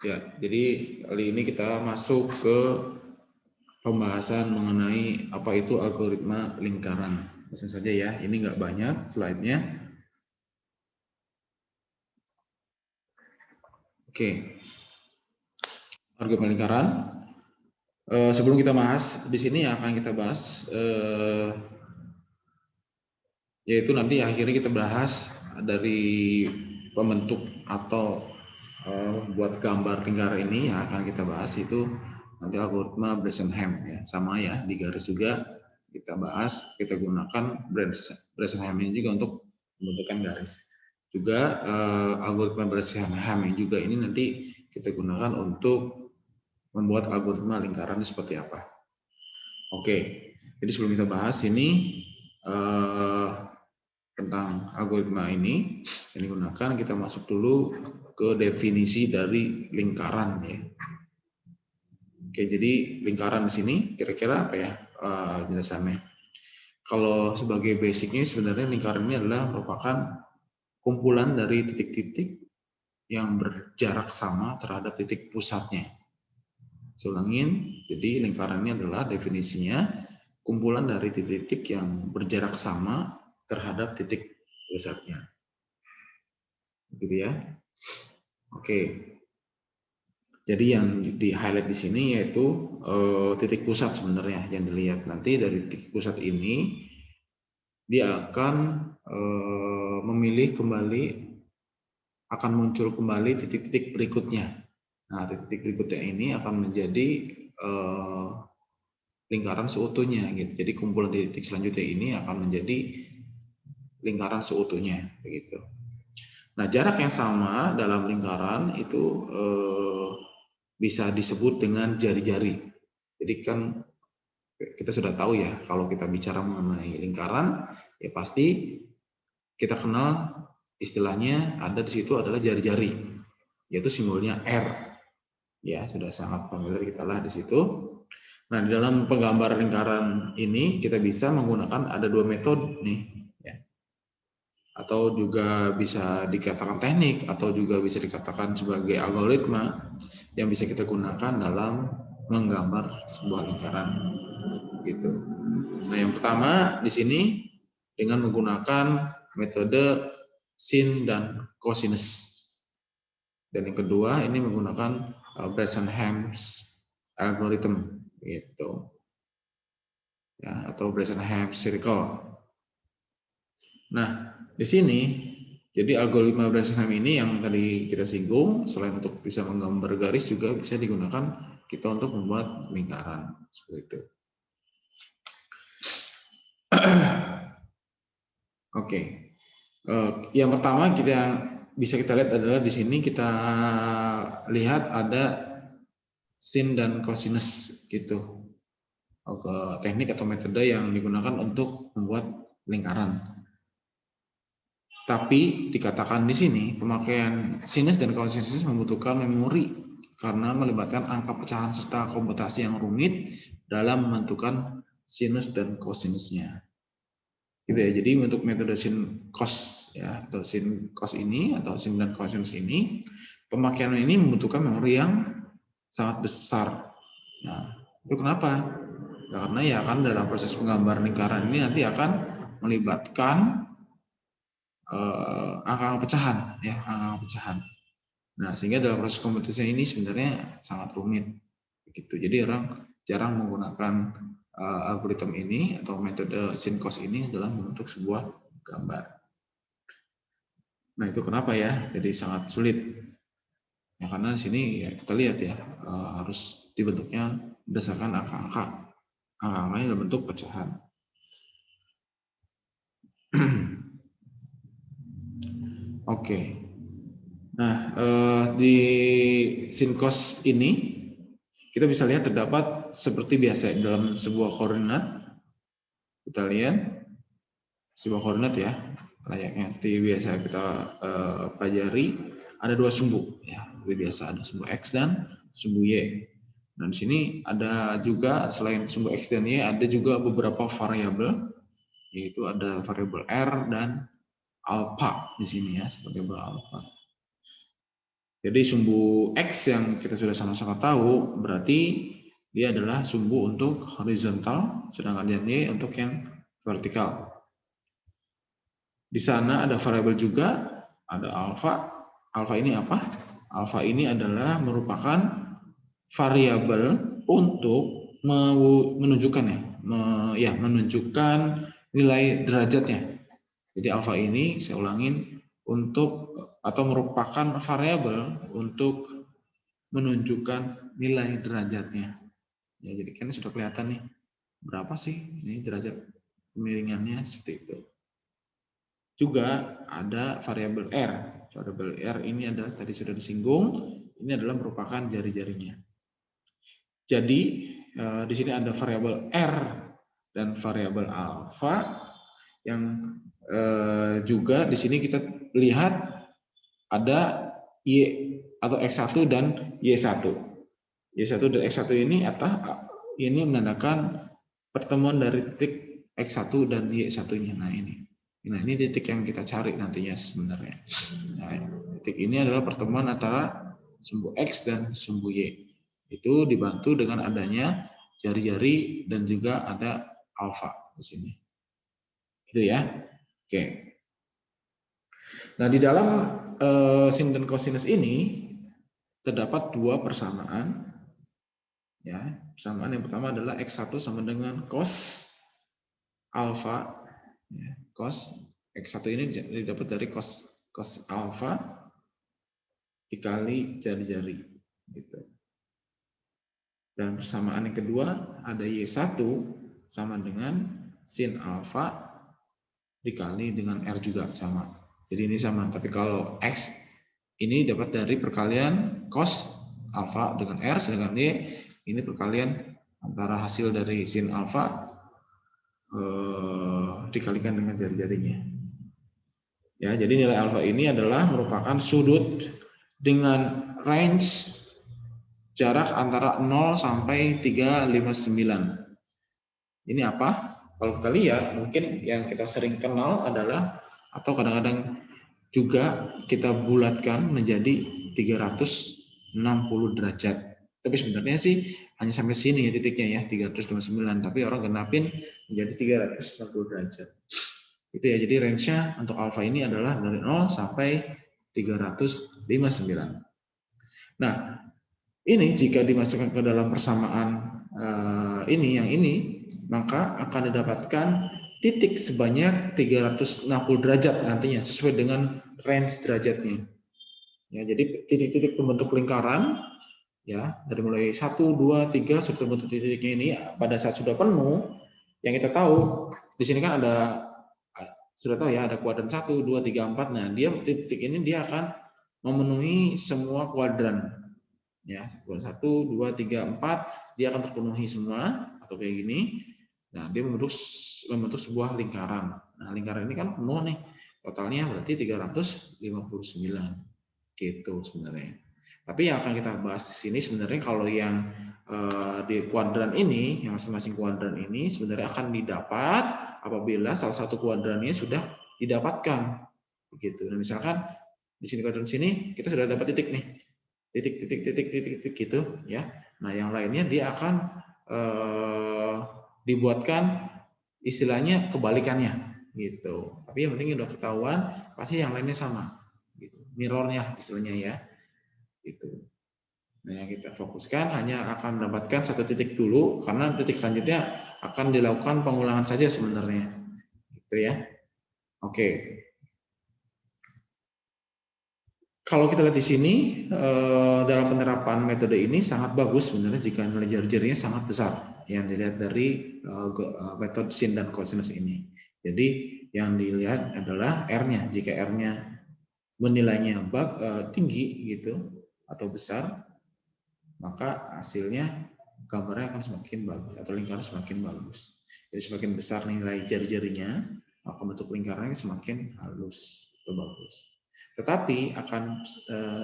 Ya, jadi kali ini kita masuk ke pembahasan mengenai apa itu algoritma lingkaran. Langsung saja ya, ini nggak banyak slide-nya. Oke, algoritma lingkaran. Sebelum kita bahas, di sini akan kita bahas, yaitu nanti akhirnya kita bahas dari pembentuk atau buat gambar lingkaran ini yang akan kita bahas itu nanti algoritma Bresenham ya, sama ya di garis juga kita bahas, kita gunakan Bresenham ini juga untuk membentukkan garis. Juga algoritma Bresenham ini juga ini nanti kita gunakan untuk membuat algoritma lingkaran seperti apa. Oke, jadi sebelum kita bahas ini tentang algoritma ini yang digunakan, kita masuk dulu ke definisi dari lingkaran ya. Oke, jadi lingkaran di sini kira-kira apa ya penjelasannya? Kalau sebagai basicnya sebenarnya lingkaran ini adalah merupakan kumpulan dari titik-titik yang berjarak sama terhadap titik pusatnya. Saya ulangin, jadi lingkaran ini adalah definisinya kumpulan dari titik-titik yang berjarak sama terhadap titik pusatnya. Gitu ya. Oke. Jadi yang di highlight di sini yaitu titik pusat sebenarnya yang dilihat. Nanti dari titik pusat ini dia akan memilih kembali, akan muncul kembali titik-titik berikutnya. Nah, titik-titik berikutnya ini akan menjadi lingkaran seutuhnya gitu. Jadi kumpulan titik selanjutnya ini akan menjadi lingkaran seutuhnya begitu. Nah, jarak yang sama dalam lingkaran itu bisa disebut dengan jari-jari. Jadi kan kita sudah tahu ya, kalau kita bicara mengenai lingkaran, ya pasti kita kenal istilahnya ada di situ adalah jari-jari, yaitu simbolnya R. Ya, sudah sangat familiar kita lah di situ. Nah, di dalam penggambar lingkaran ini kita bisa menggunakan ada dua metode nih, ya. Atau juga bisa dikatakan teknik, atau juga bisa dikatakan sebagai algoritma yang bisa kita gunakan dalam menggambar sebuah lingkaran gitu. Nah, yang pertama di sini dengan menggunakan metode sin dan cosinus. Dan yang kedua ini menggunakan Bresenham's algorithm gitu. Ya, atau Bresenham circle. Nah, di sini jadi algoritma Bresenham ini yang tadi kita singgung, selain untuk bisa menggambar garis juga bisa digunakan kita untuk membuat lingkaran seperti itu. Oke. Yang pertama bisa kita lihat adalah di sini kita lihat ada sin dan cosinus gitu. Teknik atau metode yang digunakan untuk membuat lingkaran. Tapi dikatakan di sini pemakaian sinus dan cosinus membutuhkan memori karena melibatkan angka pecahan serta komputasi yang rumit dalam menentukan sinus dan cosinusnya. Gitu ya. Jadi untuk metode sin cos ya atau sin cos ini atau sin dan cosinus ini pemakaian ini membutuhkan memori yang sangat besar. Nah, itu kenapa? Karena ya kan dalam proses penggambaran lingkaran ini nanti akan melibatkan angka pecahan ya, angka pecahan. Nah, sehingga dalam proses komputasi ini sebenarnya sangat rumit begitu. Jadi orang jarang menggunakan algoritma ini atau metode sin cos ini adalah membentuk sebuah gambar. Nah, itu kenapa ya? Jadi sangat sulit. Ya, karena di sini ya kita lihat ya harus dibentuknya berdasarkan angka-angka. Angka-angkanya dalam bentuk pecahan. Oke. Nah, di sin cos ini kita bisa lihat terdapat seperti biasa dalam sebuah koordinat. Kita lihat sebuah koordinat ya, layaknya seperti biasa kita pelajari, ada dua sumbu ya, seperti biasa ada sumbu x dan sumbu y. Nah, di sini ada juga selain sumbu x dan y ada juga beberapa variabel, yaitu ada variabel r dan alpha di sini ya, sebagai variabel alpha. Jadi sumbu X yang kita sudah sama-sama tahu berarti dia adalah sumbu untuk horizontal, sedangkan yang Y untuk yang vertikal. Di sana ada variabel juga, ada alfa. Alfa ini apa? Alfa ini adalah merupakan variabel untuk menunjukkan menunjukkan nilai derajatnya. Jadi alfa ini saya ulangin untuk atau merupakan variabel untuk menunjukkan nilai derajatnya. Ya, jadi kan sudah kelihatan nih berapa sih ini derajat kemiringannya seperti itu. Juga ada variabel R. Variabel R ini adalah tadi sudah disinggung, ini adalah merupakan jari-jarinya. Jadi di sini ada variabel R dan variabel alfa yang juga di sini kita lihat ada Y atau X1 dan Y1. Y1 dan X1 ini ini menandakan pertemuan dari titik X1 dan Y1-nya. Nah, ini titik yang kita cari nantinya sebenarnya. Nah, titik ini adalah pertemuan antara sumbu X dan sumbu Y. Itu dibantu dengan adanya jari-jari dan juga ada alfa di sini. Itu ya. Oke. Nah, di dalam sin dan kosinus ini terdapat dua persamaan. Ya, persamaan yang pertama adalah X1 sama dengan cos alfa. Ya, cos X1 ini didapat dari cos alfa dikali jari-jari. Gitu. Dan persamaan yang kedua ada Y1 sama dengan sin alfa dikali dengan R juga sama. Jadi ini sama, tapi kalau X ini dapat dari perkalian cos alfa dengan R, sedangkan Y ini perkalian antara hasil dari sin alfa dikalikan dengan jari-jarinya. Ya, jadi nilai alfa ini adalah merupakan sudut dengan range jarak antara 0 sampai 359. Ini apa? Kalau kita lihat, mungkin yang kita sering kenal adalah, atau kadang-kadang juga kita bulatkan menjadi 360 derajat. Tapi sebenarnya sih hanya sampai sini ya titiknya ya, 359. Tapi orang genapin menjadi 360 derajat. Itu ya, jadi range-nya untuk alfa ini adalah dari 0 sampai 359. Nah, ini jika dimasukkan ke dalam persamaan ini, maka akan didapatkan titik sebanyak 360 derajat nantinya sesuai dengan range derajatnya. Ya, jadi titik-titik pembentuk lingkaran ya dari mulai 1, 2, 3 sudah terbentuk titiknya ini pada saat sudah penuh, yang kita tahu di sini kan sudah tahu ya ada kuadran 1, 2, 3, 4. Nah, titik ini dia akan memenuhi semua kuadran. Ya, 1, 2, 3, 4 dia akan terpenuhi semua atau kayak gini. Nah, dia membentuk sebuah lingkaran. Nah, lingkaran ini kan penuh nih. Totalnya berarti 359. Gitu sebenarnya. Tapi yang akan kita bahas ini sebenarnya kalau yang di kuadran ini, yang masing-masing kuadran ini sebenarnya akan didapat apabila salah satu kuadrannya sudah didapatkan. Begitu. Nah, misalkan di sini kuadran sini kita sudah dapat titik nih. Titik gitu ya. Nah, yang lainnya dia akan dibuatkan istilahnya kebalikannya gitu. Tapi yang penting udah ketahuan pasti yang lainnya sama. Gitu. Mirrornya istilahnya ya. Gitu. Nah, yang kita fokuskan hanya akan mendapatkan satu titik dulu karena titik selanjutnya akan dilakukan pengulangan saja sebenarnya. Gitu ya. Oke. Kalau kita lihat di sini dalam penerapan metode ini sangat bagus sebenarnya jika nilai jari-jarinya sangat besar yang dilihat dari metode sin dan kosinus ini. Jadi yang dilihat adalah R-nya. Jika R-nya menilainya tinggi gitu atau besar, maka hasilnya gambarnya akan semakin bagus atau lingkaran semakin bagus. Jadi semakin besar nilai jari-jarinya, maka bentuk lingkarannya semakin halus atau bagus. Tetapi akan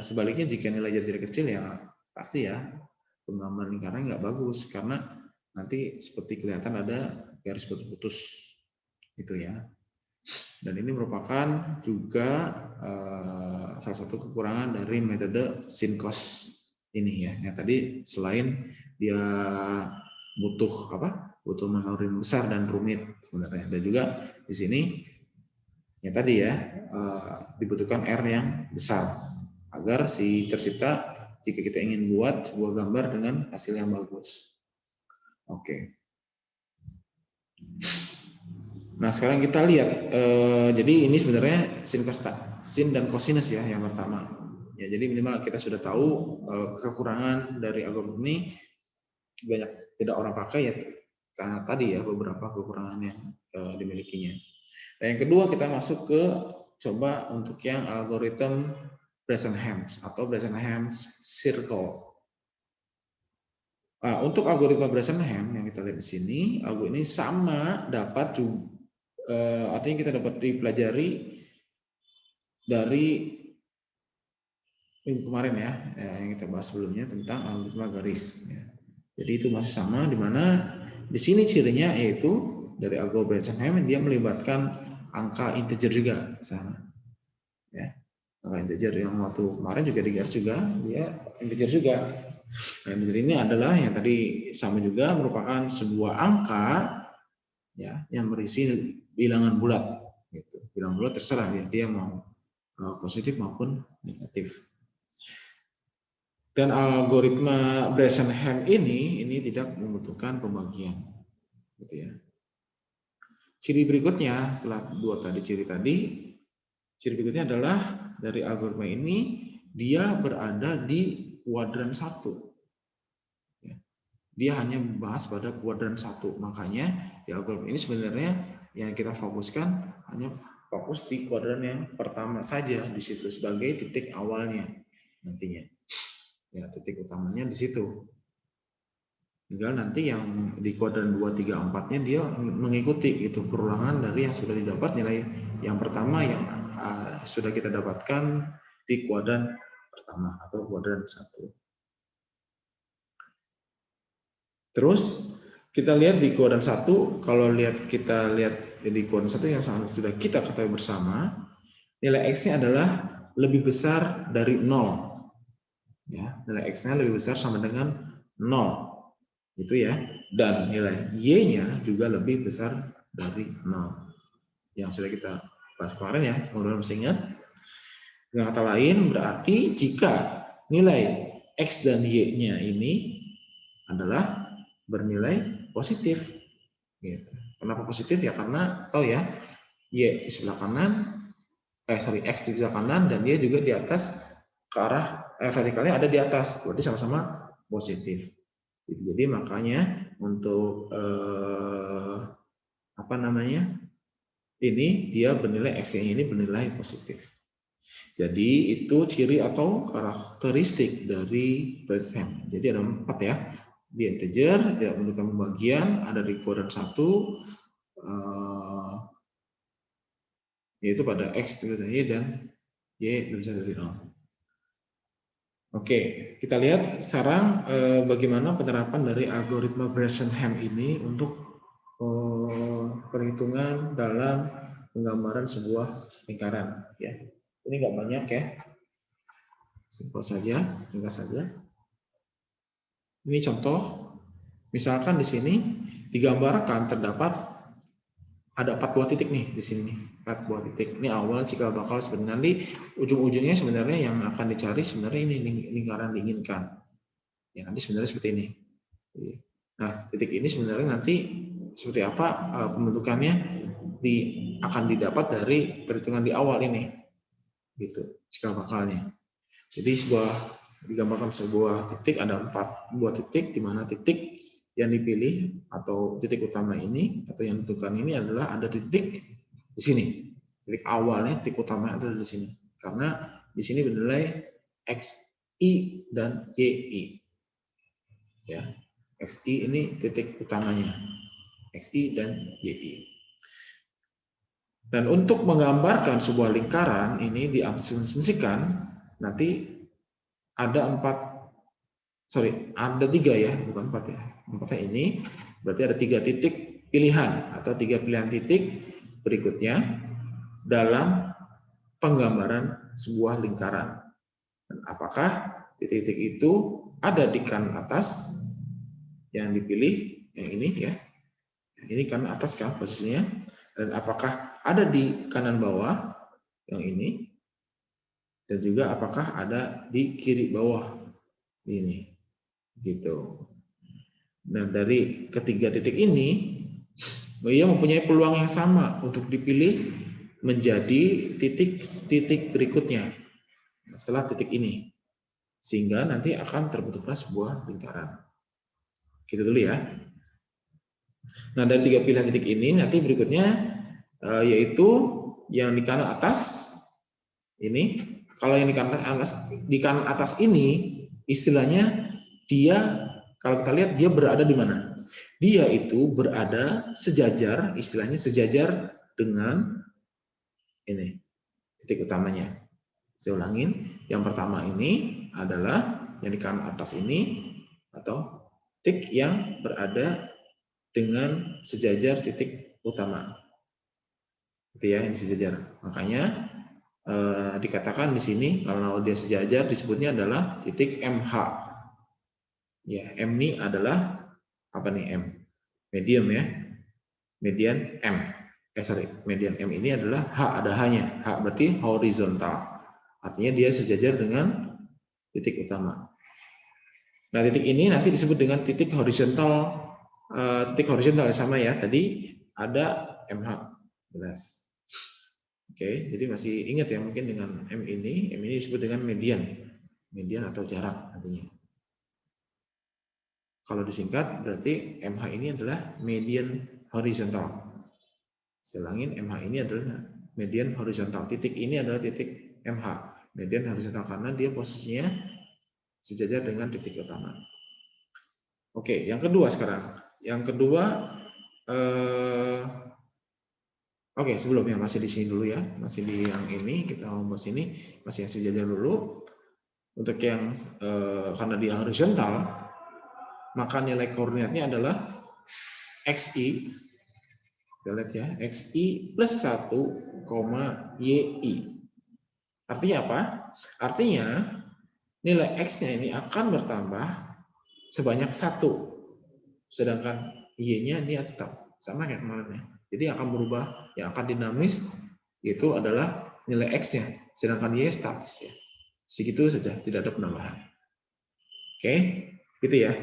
sebaliknya jika nilai jari-jari kecil ya pasti ya penggambaran lingkarannya nggak bagus karena nanti seperti kelihatan ada garis putus-putus itu ya. Dan ini merupakan juga salah satu kekurangan dari metode sin-cos ini ya. Yang tadi selain dia butuh butuh memori besar dan rumit sebenarnya. Dan juga di sini yang tadi ya dibutuhkan R yang besar agar si tercipta jika kita ingin buat sebuah gambar dengan hasil yang bagus. Oke. Nah sekarang kita lihat, jadi ini sebenarnya sin dan cosinus ya yang pertama. Ya jadi minimal kita sudah tahu kekurangan dari algoritma ini banyak tidak orang pakai ya karena tadi ya beberapa kekurangan yang dimilikinya. Nah yang kedua kita masuk ke coba untuk yang algoritma Bresenhams atau Bresenhams circle. Nah, untuk algoritma Bresenham yang kita lihat di sini, algoritma ini sama dapat artinya kita dapat dipelajari dari minggu kemarin ya yang kita bahas sebelumnya tentang algoritma garis. Jadi itu masih sama, di mana di sini cirinya yaitu dari algoritma Bresenham dia melibatkan angka integer juga sama. Ya, angka integer yang waktu kemarin juga di garis juga dia integer juga. Nah, integer ini adalah yang tadi sama juga merupakan sebuah angka ya yang berisi bilangan bulat gitu. Bilangan bulat terserah ya dia mau positif maupun negatif. Dan algoritma Bresenham ini tidak membutuhkan pembagian gitu ya. Ciri berikutnya setelah dua tadi ciri berikutnya adalah dari algoritma ini dia berada di kuadran 1. Dia hanya membahas pada kuadran 1. Makanya di algoritma ini sebenarnya yang kita fokuskan hanya fokus di kuadran yang pertama saja di situ sebagai titik awalnya nantinya. Ya, titik utamanya di situ. Tinggal nanti yang di kuadran 2, 3, 4-nya dia mengikuti itu perulangan dari yang sudah didapat nilai yang pertama yang sudah kita dapatkan di kuadran pertama atau kuadran 1. Terus kita lihat di kuadran 1, kalau kita lihat di kuadran 1 yang sudah kita ketahui bersama, nilai X-nya adalah lebih besar dari 0. Ya, nilai X-nya lebih besar sama dengan 0. Itu ya. Dan nilai Y-nya juga lebih besar dari 0. Yang sudah kita bahas kemarin ya, mudah-mudahan masih ingat. Dengan kata lain, berarti jika nilai X dan Y-nya ini adalah bernilai positif. Gitu. Kenapa positif ya? Karena tahu ya, Y di sebelah kanan, X di sebelah kanan dan dia juga di atas ke arah vertikalnya ada di atas, berarti sama-sama positif. Jadi makanya untuk ini dia bernilai X-nya ini bernilai positif. Jadi itu ciri atau karakteristik dari Bresenham. Jadi ada 4 ya. Dia integer, tidak membutuhkan pembagian, ada di kuadran 1, yaitu pada X dari Y dan Y lebih besar dari 0. Oke, kita lihat sekarang bagaimana penerapan dari algoritma Bresenham ini untuk perhitungan dalam penggambaran sebuah lingkaran. Ya, ini nggak banyak ya, simpel saja, ringkas saja. Ini contoh, misalkan di sini digambarkan terdapat ada 4 buah titik nih di sini, 4 buah titik. Ini awal cikal bakal sebenarnya ujung-ujungnya sebenarnya yang akan dicari sebenarnya ini lingkaran diinginkan. Ya nanti sebenarnya seperti ini. Nah titik ini sebenarnya nanti seperti apa pembentukannya akan didapat dari perhitungan di awal ini, gitu cikal bakalnya. Jadi digambarkan sebuah titik ada 4 buah titik di mana titik yang dipilih atau titik utama ini atau yang ditentukan ini adalah ada di titik di sini. Titik awalnya, titik utama ada di sini. Karena di sini bernilai XI dan YI. Ya. XI ini titik utamanya. XI dan YI. Dan untuk menggambarkan sebuah lingkaran ini diasumsikan nanti ada 3 ya, bukan 4 ya. 4 ini berarti ada 3 titik pilihan atau 3 pilihan titik berikutnya. dalam penggambaran sebuah lingkaran. Dan apakah titik-titik itu ada di kanan atas yang dipilih, yang ini ya, ini kanan atas kan posisinya, dan apakah ada di kanan bawah yang ini, dan juga apakah ada di kiri bawah ini, gitu. Nah dari ketiga titik ini, ia mempunyai peluang yang sama untuk dipilih menjadi titik-titik berikutnya setelah titik ini, sehingga nanti akan terbentuklah sebuah lingkaran. Gitu dulu ya. Nah dari tiga pilihan titik ini nanti berikutnya yaitu yang di kanan atas ini. Kalau yang di kanan atas ini istilahnya dia, kalau kita lihat dia berada di mana? Dia itu berada sejajar, istilahnya sejajar dengan ini titik utamanya. Saya ulangin, yang pertama ini adalah yang di kanan atas ini atau titik yang berada dengan sejajar titik utama. Itu ya, ini sejajar. Makanya dikatakan di sini kalau dia sejajar disebutnya adalah titik MH. Ya, M ini adalah apa nih M? Medium ya. Median M. Median M ini adalah H, ada H-nya. H berarti horizontal. Artinya dia sejajar dengan titik utama. Nah, titik ini nanti disebut dengan titik horizontal. Titik horizontal sama ya. Tadi ada MH. Jelas. Oke, jadi masih ingat ya mungkin dengan M ini disebut dengan median. Median atau jarak artinya. Kalau disingkat berarti MH ini adalah median horizontal. Saya ulangin, MH ini adalah median horizontal. Titik ini adalah titik MH, median horizontal, karena dia posisinya sejajar dengan titik utama. Oke, yang kedua sekarang. Yang kedua, oke, sebelumnya masih di sini dulu ya, masih di yang ini, kita bahas ini, masih yang sejajar dulu. Untuk yang karena dia horizontal, maka nilai koordinatnya adalah XI, kita lihat ya, XI plus 1, YI. Artinya apa? Artinya nilai X-nya ini akan bertambah sebanyak 1, sedangkan Y-nya dia tetap sama kayak kemarin ya. Jadi akan berubah, yang akan dinamis itu adalah nilai X-nya, sedangkan Y statis ya. Segitu saja, tidak ada penambahan. Oke, gitu ya.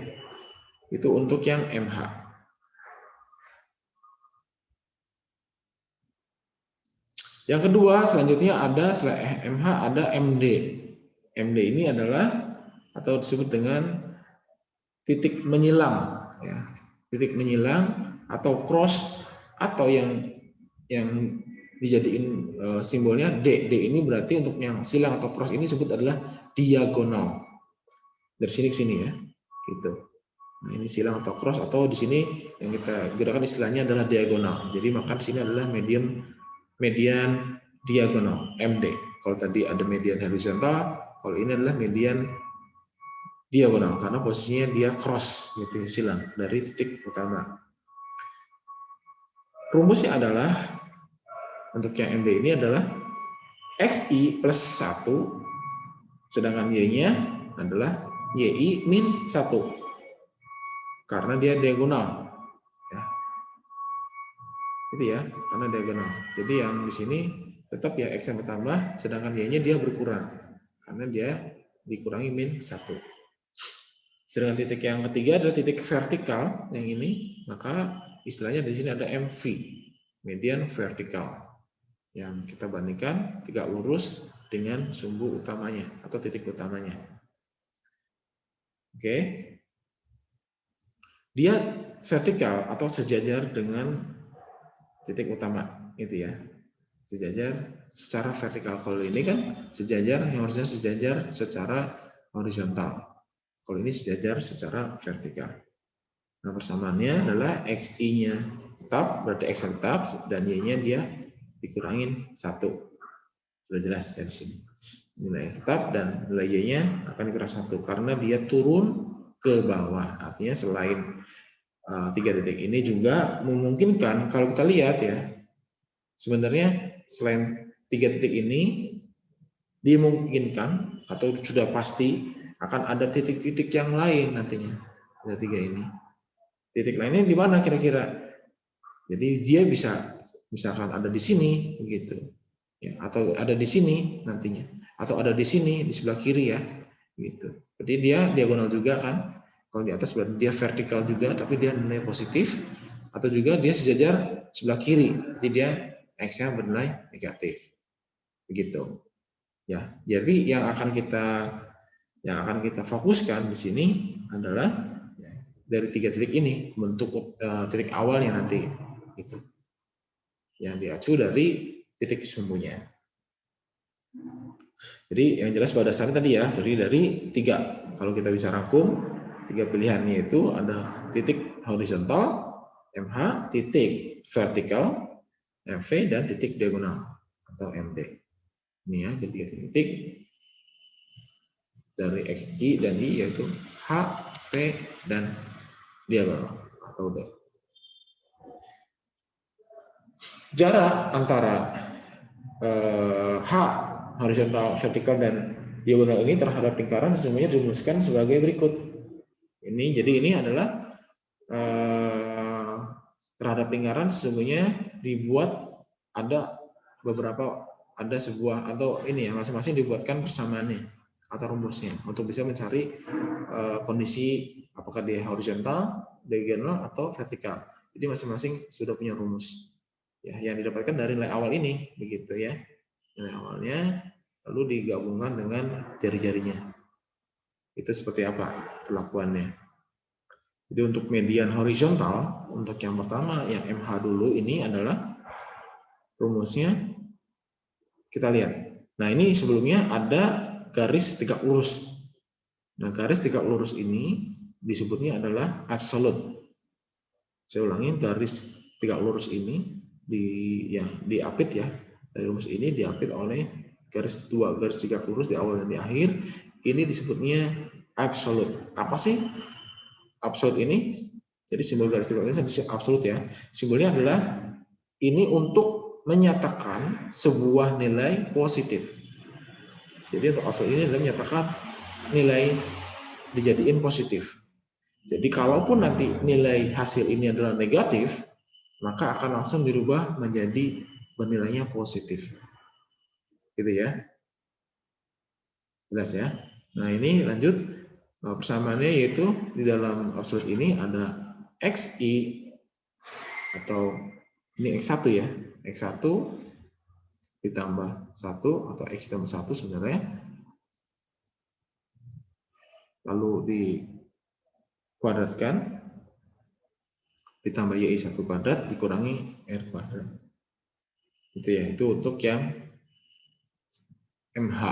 Itu untuk yang MH. Yang kedua, selanjutnya ada selain MH ada MD. MD ini adalah atau disebut dengan titik menyilang ya. Titik menyilang atau cross, atau yang dijadiin simbolnya D. D ini berarti untuk yang silang atau cross ini disebut adalah diagonal. Dari sini ke sini ya. Gitu. Nah, ini silang atau cross, atau di sini yang kita gunakan istilahnya adalah diagonal. Jadi maka di sini adalah median diagonal, MD. Kalau tadi ada median horizontal, kalau ini adalah median diagonal karena posisinya dia cross gitu, silang dari titik utama. Rumusnya adalah untuk yang MD ini adalah XI plus 1, sedangkan Y-nya adalah YI min 1 karena dia diagonal ya. Itu ya, karena diagonal. Jadi yang di sini tetap ya X yang bertambah, sedangkan Y-nya dia berkurang karena dia dikurangi min 1. Sedangkan titik yang ketiga adalah titik vertikal yang ini, maka istilahnya di sini ada MV, median vertikal, yang kita bandingkan tegak lurus dengan sumbu utamanya atau titik utamanya. Oke, dia vertikal atau sejajar dengan titik utama, itu ya, sejajar secara vertikal. Kalau ini kan sejajar, yang harusnya sejajar secara horizontal. Kalau ini sejajar secara vertikal. Nah, persamaannya adalah XI-nya tetap, berarti X tetap, dan Y-nya dia dikurangin 1. Sudah jelas ya di sini. Nilai X tetap dan nilai Y-nya akan dikurang 1 karena dia turun ke bawah. Artinya selain 3 titik ini juga memungkinkan, kalau kita lihat ya, sebenarnya selain 3 titik ini, dimungkinkan atau sudah pasti akan ada titik-titik yang lain nantinya. Ada 3 ini. Titik lainnya di mana kira-kira? Jadi dia bisa misalkan ada di sini begitu. Ya, atau ada di sini nantinya, atau ada di sini di sebelah kiri ya, gitu. Jadi dia diagonal juga kan. Kalau di atas berarti dia vertikal juga, tapi dia nilai positif, atau juga dia sejajar sebelah kiri, jadi dia x-nya bernilai negatif, begitu. Ya, jadi yang akan kita fokuskan di sini adalah ya, dari 3 titik ini bentuk titik awalnya nanti, gitu. Yang diacu dari titik sumbunya. Jadi yang jelas pada dasarnya tadi ya, terdiri dari 3. Kalau kita bisa rangkum, 3 pilihannya itu ada titik horizontal, MH, titik vertikal, MV, dan titik diagonal atau MD. Ini ya, jadi 3 titik dari X, Y, dan Y yaitu H, V, dan diagonal atau D. Jarak antara H, horizontal, vertikal, dan diagonal ini terhadap lingkaran sesungguhnya dirumuskan sebagai berikut. Jadi ini adalah terhadap lingkaran sesungguhnya dibuat ada sebuah atau ini ya masing-masing dibuatkan persamaannya atau rumusnya untuk bisa mencari kondisi apakah dia horizontal, diagonal, atau vertikal. Jadi masing-masing sudah punya rumus ya yang didapatkan dari nilai awal ini begitu ya. Nilai awalnya lalu digabungkan dengan jari-jarinya. Itu seperti apa perlakuannya. Jadi untuk median horizontal, untuk yang pertama, yang MH dulu ini adalah rumusnya, kita lihat. Nah ini sebelumnya ada garis tegak lurus. Nah garis tegak lurus ini disebutnya adalah absolute. Saya ulangi, garis tegak lurus ini yang diapit ya, dari rumus ini diapit oleh garis tegak lurus di awal dan di akhir, ini disebutnya absolute. Apa sih absolute ini? Jadi simbol garis tegak lurus ini absolute ya. Simbolnya adalah ini untuk menyatakan sebuah nilai positif. Jadi untuk absolute ini adalah menyatakan nilai dijadiin positif. Jadi kalaupun nanti nilai hasil ini adalah negatif, maka akan langsung dirubah menjadi bernilainya positif. Gitu ya. Jelas ya. Nah ini lanjut persamaannya yaitu di dalam absolute ini ada XI atau ini X1 ya. X1 ditambah 1 atau X tambah 1 sebenarnya. Lalu dikuadratkan ditambah Y 1 kuadrat dikurangi R kuadrat. Itu ya, itu untuk yang MH.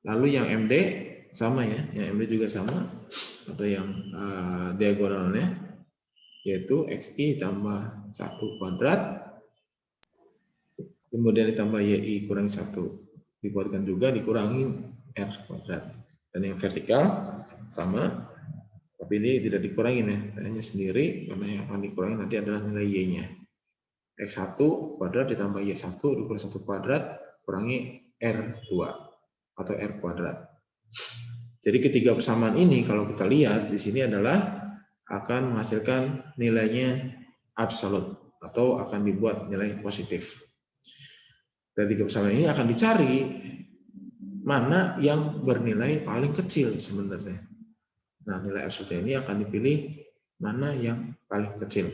Lalu yang MD sama ya, yang MD juga sama atau yang diagonalnya yaitu XI tambah 1 kuadrat kemudian ditambah YI kurangi 1 dibuatkan juga dikurangi R kuadrat. Dan yang vertikal sama tapi ini tidak dikurangi ya, hanya sendiri karena yang akan dikurangi nanti adalah nilai Y-nya. X1 kuadrat ditambah Y1 dikurangi 1 kuadrat kurangi R2 atau R kuadrat. Jadi ketiga persamaan ini kalau kita lihat di sini adalah akan menghasilkan nilainya absolut atau akan dibuat nilai positif. Dari tiga persamaan ini akan dicari mana yang bernilai paling kecil sebenarnya. Nah, nilai absolutnya ini akan dipilih mana yang paling kecil.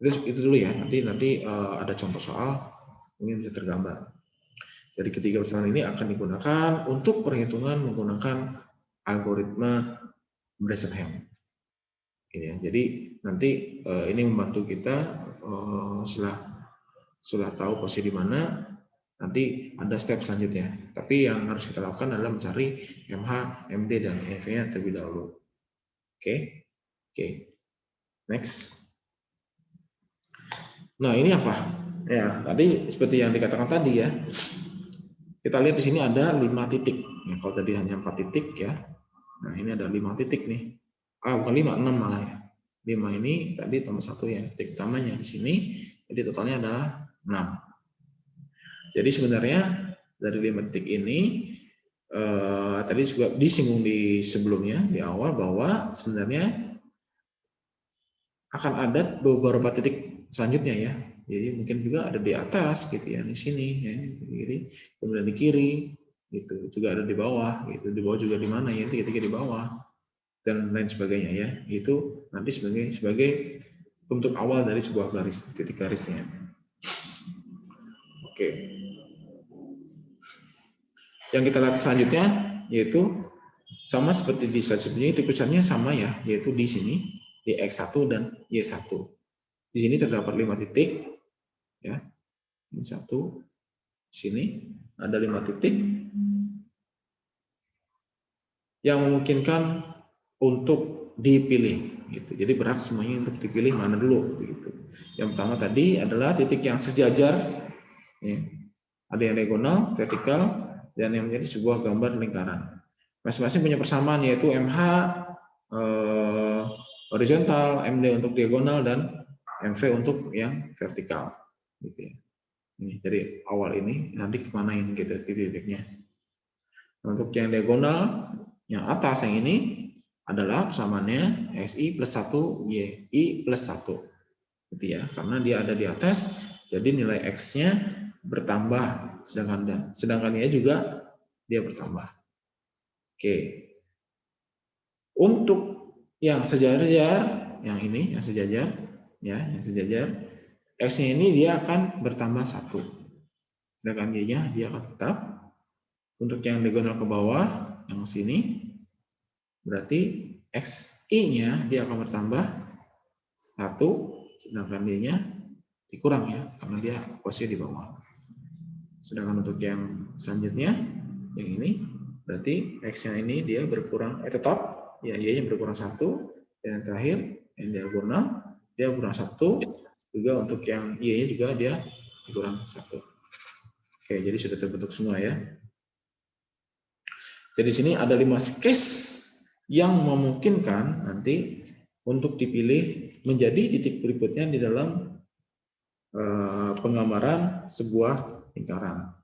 Itu dulu ya. Nanti ada contoh soal mungkin bisa tergambar. Jadi ketiga persamaan ini akan digunakan untuk perhitungan menggunakan algoritma Bresenham. Ya, jadi nanti ini membantu kita setelah tahu posisi di mana, nanti ada step selanjutnya. Tapi yang harus kita lakukan adalah mencari MH, MD, dan EV-nya terlebih dahulu. Oke. Next. Nah ini apa? Ya, tadi seperti yang dikatakan tadi ya. Kita lihat di sini ada 5 titik. Ya, kalau tadi hanya 4 titik ya. Nah ini ada 5 titik nih. Bukan 5, 6 malah ya. 5 ini tadi tambah 1 ya, titik utamanya di sini. Jadi totalnya adalah 6. Jadi sebenarnya dari 5 titik ini tadi juga disinggung di sebelumnya di awal bahwa sebenarnya akan ada beberapa titik selanjutnya ya. Jadi mungkin juga ada di atas gitu ya, di sini ya, di kiri, kemudian di kiri gitu, juga ada di bawah gitu. Di bawah juga di mana ya, titik-titik di bawah dan lain sebagainya ya. Itu nanti sebagai bentuk awal dari sebuah garis, titik garisnya. Oke. Yang kita lihat selanjutnya yaitu sama seperti di slide sebelumnya, tipisannya sama ya, yaitu di sini di X1 dan Y1. Di sini terdapat 5 titik ya. Ini 1, di sini ada 5 titik yang memungkinkan untuk dipilih gitu. Jadi berhak semuanya untuk dipilih mana dulu gitu. Yang pertama tadi adalah titik yang sejajar ya. Ada yang diagonal, vertikal, dan yang menjadi sebuah gambar lingkaran. Masing-masing punya persamaan yaitu MH horizontal, MD untuk diagonal, dan MV untuk yang vertikal. Gitu ya. Ini dari awal ini nanti kemana ini gitu titik-titiknya. Untuk yang diagonal, yang atas yang ini adalah persamaannya XI plus 1 YI plus 1. Gitu ya. Karena dia ada di atas, jadi nilai X-nya bertambah, sedangkan Y juga dia bertambah. Oke. Untuk yang sejajar, yang ini, yang sejajar, ya, yang sejajar, X-nya ini dia akan bertambah 1. Sedangkan Y-nya dia akan tetap. Untuk yang diagonal ke bawah, yang sini, berarti XI-nya dia akan bertambah 1, sedangkan Y-nya dikurang ya, karena dia posisi di bawah. Sedangkan untuk yang selanjutnya, yang ini, berarti X-nya ini dia berkurang, tetap, ya Y-nya berkurang 1, dan yang terakhir, yang diagonal, dia berkurang 1, juga untuk yang Y-nya juga dia berkurang 1. Oke, jadi sudah terbentuk semua ya. Jadi sini ada 5 case yang memungkinkan nanti untuk dipilih menjadi titik berikutnya di dalam penggambaran sebuah lingkaran.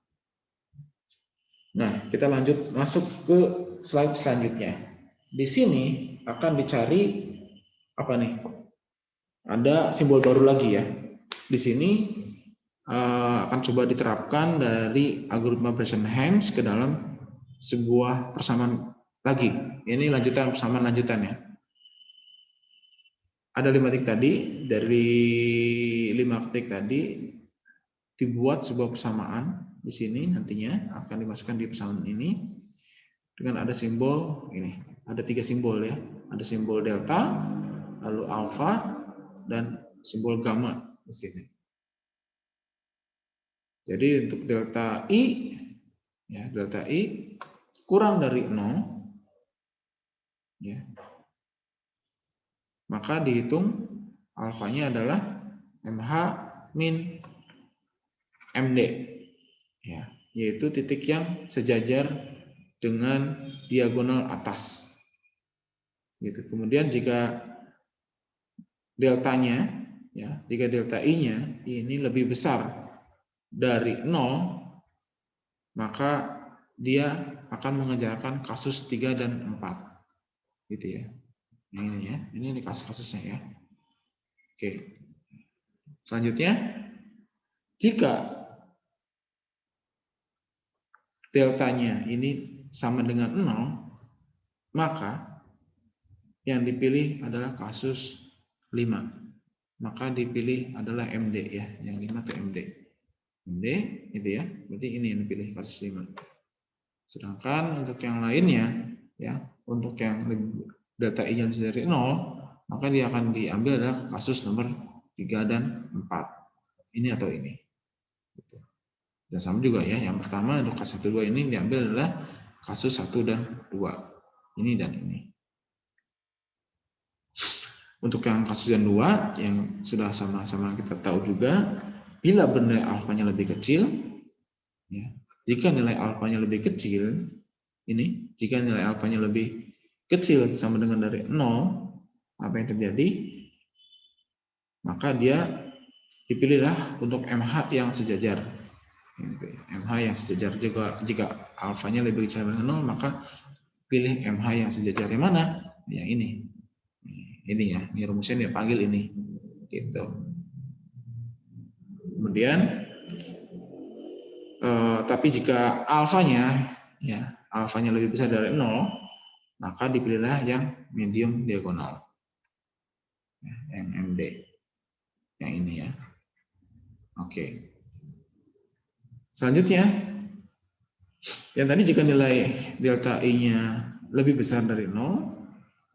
Nah, kita lanjut masuk ke slide selanjutnya. Di sini akan dicari apa nih? Ada simbol baru lagi ya. Di sini akan coba diterapkan dari algoritma Bresenhams ke dalam sebuah persamaan lagi. Ini lanjutan persamaan lanjutan ya. Ada 5 titik tadi, dari 5 titik tadi dibuat sebuah persamaan di sini nantinya akan dimasukkan di persamaan ini dengan ada simbol ini. Ada 3 simbol ya. Ada simbol delta, lalu alfa, dan simbol gamma di sini. Jadi untuk delta I, ya delta I kurang dari 0, ya, maka dihitung alfanya adalah MH min MD, ya, yaitu titik yang sejajar dengan diagonal atas. Gitu. Kemudian jika deltanya, ya, jika delta I-nya ini lebih besar dari 0, maka dia akan mengejarkan kasus 3 dan 4. Gitu ya. Yang ini ya. Ini kasus-kasusnya ya. Oke. Selanjutnya, jika deltanya ini sama dengan 0, maka yang dipilih adalah kasus 5. Maka dipilih adalah MD ya. Yang 5 itu MD. MD itu ya. Berarti ini yang dipilih kasus 5. Sedangkan untuk yang lainnya ya, untuk yang delta I-nya dari 0, maka dia akan diambil adalah kasus nomor 3 dan 4. Ini atau ini. Dan sama juga ya, yang pertama untuk kasus 1 2 ini diambil adalah kasus 1 dan 2. Ini dan ini. Untuk yang kasus yang 2 yang sudah sama-sama kita tahu juga, bila nilai alfanya lebih kecil, ya, jika nilai alfanya lebih kecil, ini jika nilai alfanya lebih kecil sama dengan dari 0, apa yang terjadi? Maka dia dipilihlah untuk MH yang sejajar. yang sejajar juga. Jika alfanya lebih kecil dari 0, maka pilih MH yang sejajar. Yang mana? Yang ini. Ini ya, ini rumusnya dia panggil ini. Gitu. Kemudian, tapi jika alfanya lebih besar dari 0, maka dipilihlah yang medium diagonal. Yang MD. Yang ini ya. Oke. Selanjutnya, yang tadi jika nilai delta I-nya lebih besar dari 0,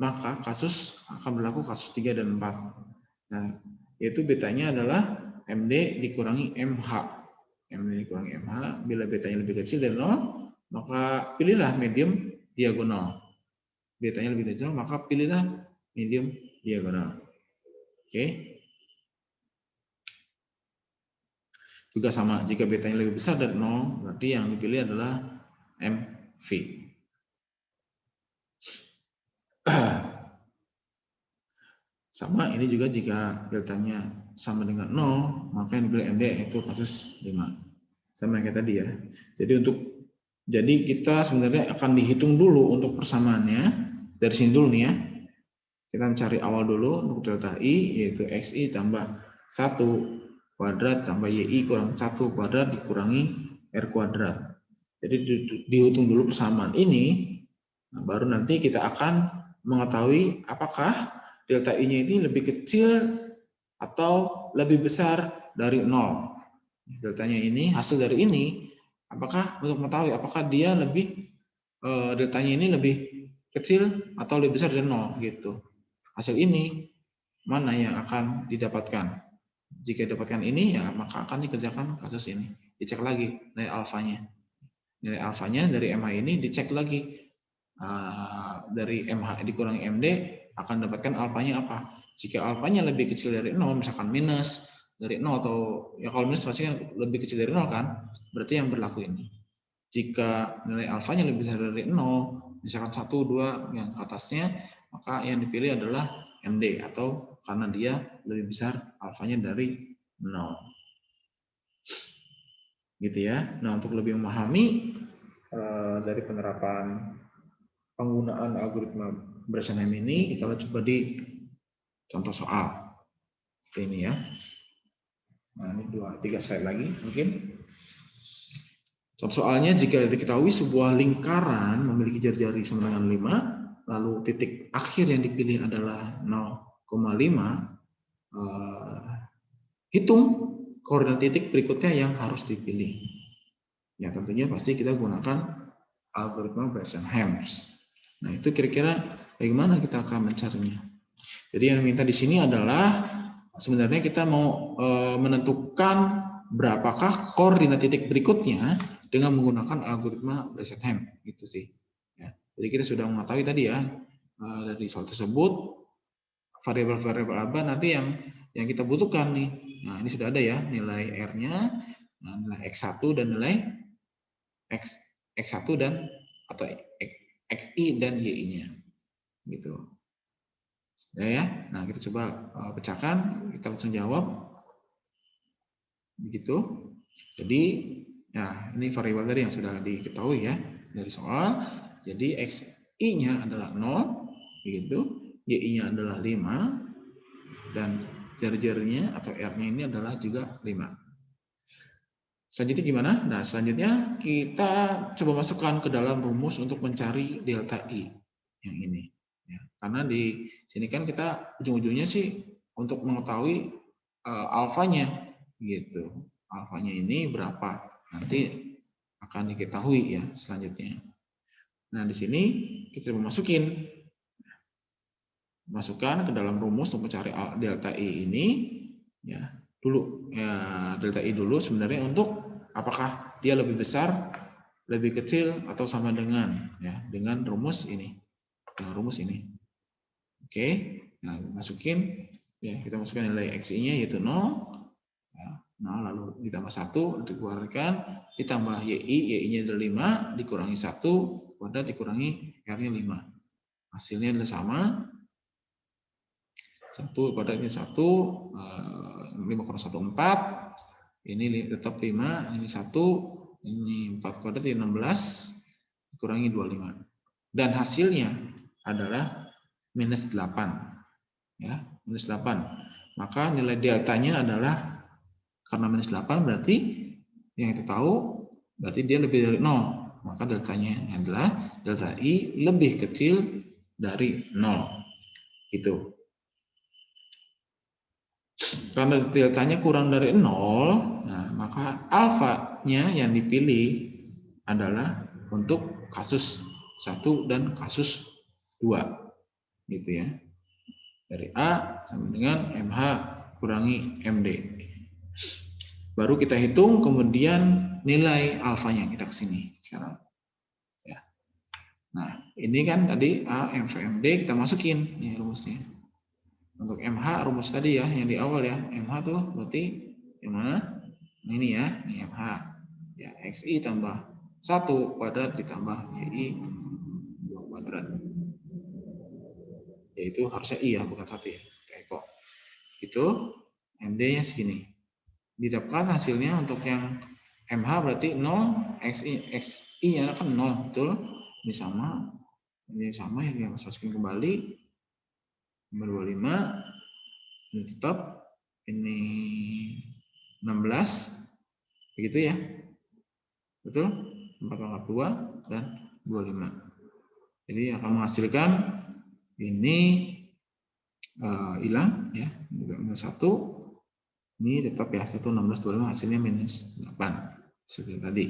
maka kasus akan berlaku kasus 3 dan 4. Nah, yaitu betanya adalah MD dikurangi MH. MD dikurangi MH, bila betanya lebih kecil dari 0, maka pilihlah medium diagonal. Betanya lebih kecil, maka pilihlah medium diagonal. Oke. Juga sama, jika betanya lebih besar dari 0, berarti yang dipilih adalah MV. Sama, ini juga jika deltanya sama dengan 0, maka yang dipilih MD itu kasus 5. Sama kayak tadi ya. Jadi kita sebenarnya akan dihitung dulu untuk persamaannya. Dari sini dulu nih ya. Kita mencari awal dulu untuk delta I, yaitu XI tambah 1 kuadrat tambah YI kurang 1 kuadrat dikurangi R kuadrat. Jadi dihitung dulu persamaan ini, nah baru nanti kita akan mengetahui apakah delta I-nya ini lebih kecil atau lebih besar dari 0. Deltanya ini, hasil dari ini, apakah untuk mengetahui apakah dia deltanya ini lebih kecil atau lebih besar dari 0 gitu. Hasil ini mana yang akan didapatkan? Jika didapatkan ini, ya maka akan dikerjakan kasus ini. Dicek lagi nilai alfanya. Nilai alfanya dari MH ini dicek lagi. Dari MH dikurangi MD akan dapatkan alfanya apa? Jika alfanya lebih kecil dari 0, misalkan minus dari 0 atau ya kalau minus pasti lebih kecil dari 0 kan? Berarti yang berlaku ini. Jika nilai alfanya lebih besar dari 0, misalkan 1, 2 yang atasnya, maka yang dipilih adalah MD atau karena dia lebih besar alfanya dari 0. Gitu ya. Nah, untuk lebih memahami dari penerapan penggunaan algoritma Bresenham ini, kita coba di contoh soal. Seperti ini ya. Nah, ini 2-3 slide lagi mungkin. Contoh soalnya, jika diketahui sebuah lingkaran memiliki jari-jari sama dengan 5, lalu titik akhir yang dipilih adalah 0,5, hitung koordinat titik berikutnya yang harus dipilih. Ya, tentunya pasti kita gunakan algoritma Bresenham. Nah, itu kira-kira bagaimana kita akan mencarinya. Jadi yang diminta di sini adalah sebenarnya kita mau menentukan berapakah koordinat titik berikutnya dengan menggunakan algoritma Bresenham, gitu sih. Ya, jadi kita sudah mengetahui tadi ya dari soal tersebut variabel-variabel apa nanti yang kita butuhkan nih. Nah, ini sudah ada ya nilai R-nya, nilai X1 dan nilai X1 dan atau XI dan YI-nya. Gitu. Ya. Nah, kita coba pecahkan, kita langsung jawab. Begitu. Jadi, ya, ini variabel tadi yang sudah diketahui ya dari soal. Jadi XI-nya adalah 0, begitu. YI-nya adalah 5 dan jari-jarinya atau R-nya ini adalah juga 5. Selanjutnya gimana? Nah, selanjutnya kita coba masukkan ke dalam rumus untuk mencari delta I yang ini. Ya, karena di sini kan kita ujung-ujungnya sih untuk mengetahui alfanya gitu. Alfanya ini berapa? Nanti akan diketahui ya selanjutnya. Nah, di sini kita coba masukkan ke dalam rumus untuk mencari delta I ini ya. Dulu ya, delta I dulu sebenarnya untuk apakah dia lebih besar, lebih kecil atau sama dengan dengan rumus ini. Rumus ini. Oke. Nah, masukin ya, kita masukkan nilai XI-nya yaitu 0. Ya, 0 lalu ditambah 1 dikeluarkan, ditambah YI, YI-nya adalah 5 dikurangi 1 kuadrat dikurangi R-nya 5. Hasilnya adalah sama. 1 kuadratnya 1, 5,14, ini tetap 5, ini 1, Ini 4 kuadrat 16 dikurangi 25. Dan hasilnya adalah minus 8. Ya, minus 8. Maka nilai deltanya adalah, karena minus 8 berarti yang kita tahu berarti dia lebih dari 0. Maka deltanya adalah delta I lebih kecil dari 0. Gitu. Karena deltanya kurang dari 0, nah, maka alfanya yang dipilih adalah untuk kasus 1 dan kasus 2. Gitu ya. Dari A sama dengan MH kurangi MD. Baru kita hitung kemudian nilai alfanya, kita ke sini sekarang. Ya. Nah, ini kan tadi A, MV, MD kita masukin nih rumusnya. Untuk MH rumus tadi ya, yang di awal ya. MH tuh berarti yang mana? Ini ya, ini MH. Ya, XI tambah 1 kuadrat ditambah YI 2 kuadrat. Yaitu harusnya I ya, bukan 1 ya. Kayak kok. Itu MD-nya segini. Didapatkan hasilnya untuk yang MH berarti 0, XI-nya kan 0, betul? Ini sama yang kita masukin kembali. Nomor 25, ini tetap, ini 16, begitu ya? Betul? 4/2 dan 25. Jadi akan menghasilkan ini hilang ya, minus 1. Ini tetap ya 1, 16, 25 hasilnya minus 8 seperti tadi.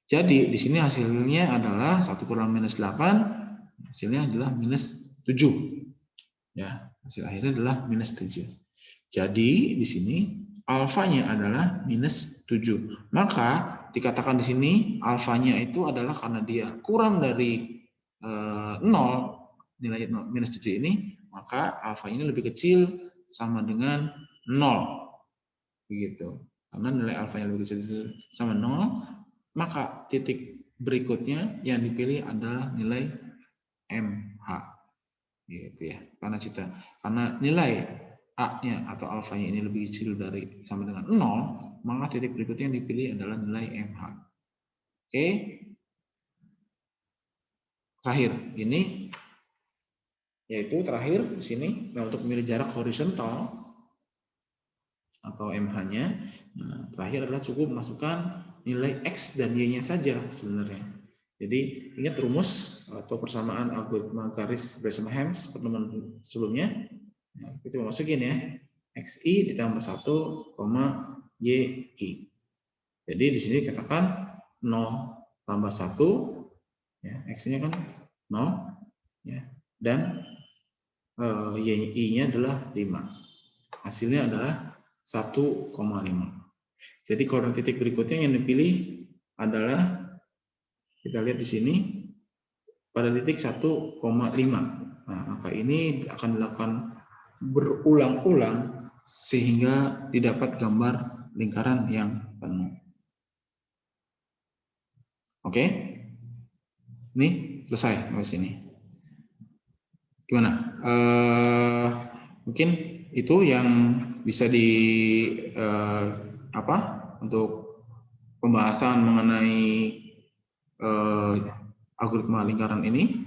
Jadi di sini hasilnya adalah 1 kurang minus 8, hasilnya adalah minus 7. Ya, hasil akhirnya adalah minus 7. Jadi di sini alfanya adalah minus 7. Maka dikatakan di sini alfanya itu adalah karena dia kurang dari 0, nilai 0, minus 7 ini, maka alfanya ini lebih kecil sama dengan 0. Begitu. Karena nilai alfa yang lebih kecil sama 0, maka titik berikutnya yang dipilih adalah nilai MH. Gitu ya. Karena nilai A-nya atau alfanya ini lebih kecil dari sama dengan 0, maka titik berikutnya yang dipilih adalah nilai MH. Oke. Terakhir, ini yaitu terakhir di sini, nah, untuk memilih jarak horizontal atau MH-nya, nah, terakhir adalah cukup masukkan nilai X dan Y-nya saja sebenarnya. Jadi ingat rumus atau persamaan algoritma garis Bresenhams pertemuan sebelumnya. Nah, kita masukin ya, XI ditambah 1, YI. Jadi di sini katakan 0 tambah 1, ya, X-nya kan 0, ya, dan YI-nya adalah 5. Hasilnya adalah 1,5. Jadi koordinat titik berikutnya yang dipilih adalah, kita lihat di sini, pada titik 1,5. Nah, maka ini akan dilakukan berulang-ulang sehingga didapat gambar lingkaran yang penuh. Oke? Ini selesai sampai sini. Gimana? Mungkin itu yang bisa untuk pembahasan mengenai algoritma lingkaran ini.